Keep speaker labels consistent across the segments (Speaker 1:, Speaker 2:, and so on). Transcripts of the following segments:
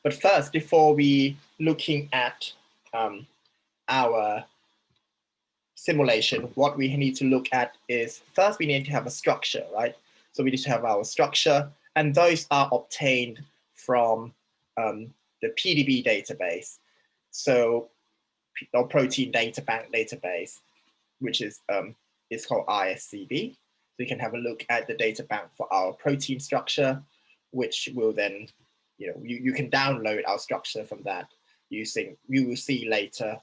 Speaker 1: But first, before we looking at our simulation, what we need to look at is first we need to have a structure, right? So we need to have our structure, and those are obtained from the PDB database. So or protein data bank database, which is called ISCB. So you can have a look at the data bank for our protein structure, which will then, you can download our structure from that using, you will see later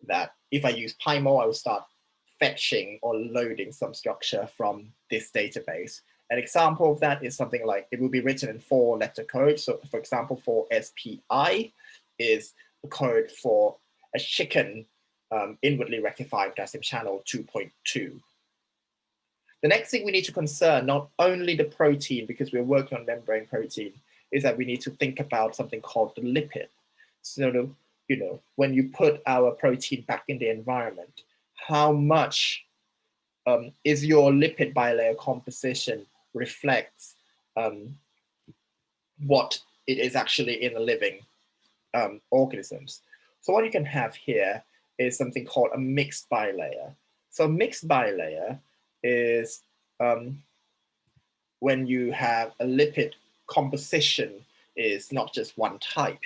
Speaker 1: that if I use PyMol, I will start fetching or loading some structure from this database. An example of that is something like, it will be written in 4-letter code. So for example, for SPI is the code for a chicken inwardly rectified potassium channel 2.2. The next thing we need to concern, not only the protein, because we're working on membrane protein, is that we need to think about something called the lipid. So, when you put our protein back in the environment, how much is your lipid bilayer composition reflects what it is actually in the living organisms. So what you can have here is something called a mixed bilayer. So mixed bilayer is when you have a lipid composition is not just one type.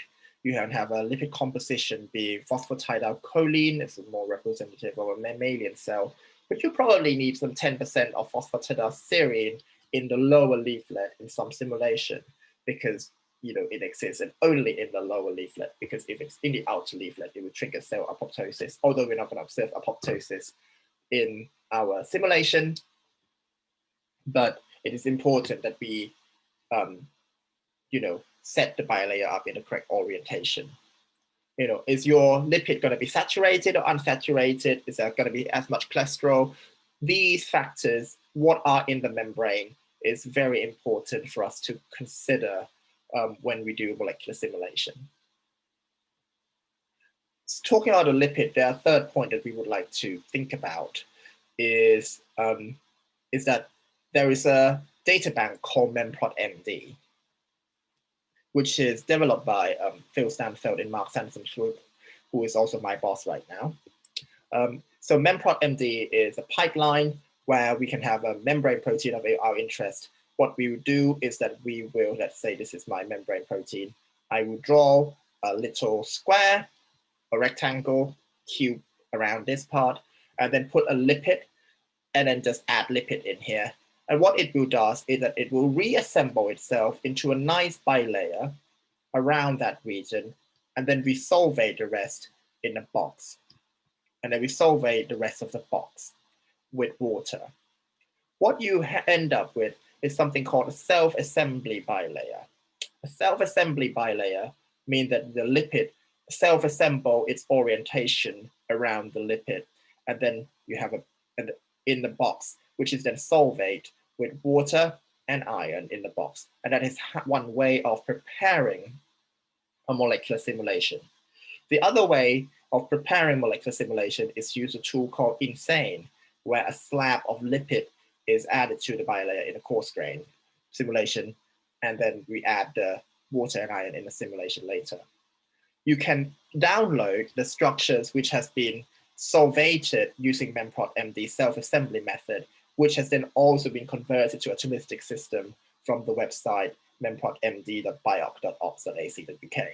Speaker 1: You can have a lipid composition being phosphatidylcholine, it's more representative of a mammalian cell, but you probably need some 10% of phosphatidylserine in the lower leaflet in some simulation, because it exists and only in the lower leaflet, because if it's in the outer leaflet, it will trigger cell apoptosis, although we're not going to observe apoptosis in our simulation. But it is important that we, set the bilayer up in the correct orientation. Is your lipid going to be saturated or unsaturated? Is there going to be as much cholesterol? These factors, what are in the membrane, is very important for us to consider when we do molecular simulation. Talking about a lipid, the third point that we would like to think about is that there is a data bank called MemprotMD, which is developed by Phil Stanfield and Mark Sanderson's group, who is also my boss right now. So MemprotMD is a pipeline where we can have a membrane protein of our interest. What we will do is that we will, let's say this is my membrane protein. I will draw a little square, a rectangle, cube around this part, and then put a lipid, and then just add lipid in here. And what it will do is that it will reassemble itself into a nice bilayer around that region, and then we solvate the rest in a box. And then we solvate the rest of the box with water. What you end up with is something called a self-assembly bilayer. A self-assembly bilayer means that the lipid self-assemble its orientation around the lipid, and then you have in the box, which is then solvate with water and iron in the box. And that is one way of preparing a molecular simulation. The other way of preparing molecular simulation is use a tool called INSANE, where a slab of lipid is added to the bilayer in a coarse grain simulation, and then we add the water and iron in the simulation later. You can download the structures which has been solvated using MemprotMD self-assembly method, which has then also been converted to a atomistic system from the website memprotmd.bioc.ops.ac.uk.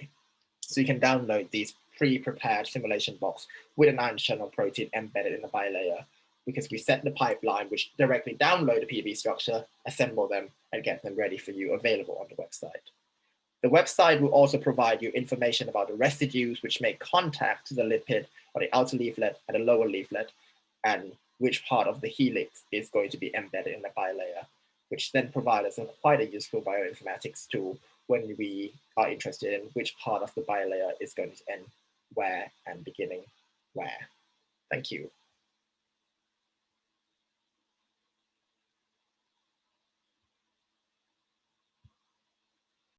Speaker 1: So you can download these pre-prepared simulation box with an ion channel protein embedded in the bilayer, because we set the pipeline which directly download the PDB structure, assemble them, and get them ready for you available on the website. The website will also provide you information about the residues which make contact to the lipid on the outer leaflet and the lower leaflet, and which part of the helix is going to be embedded in the bilayer, which then provides us quite a useful bioinformatics tool when we are interested in which part of the bilayer is going to end where and beginning where. Thank you.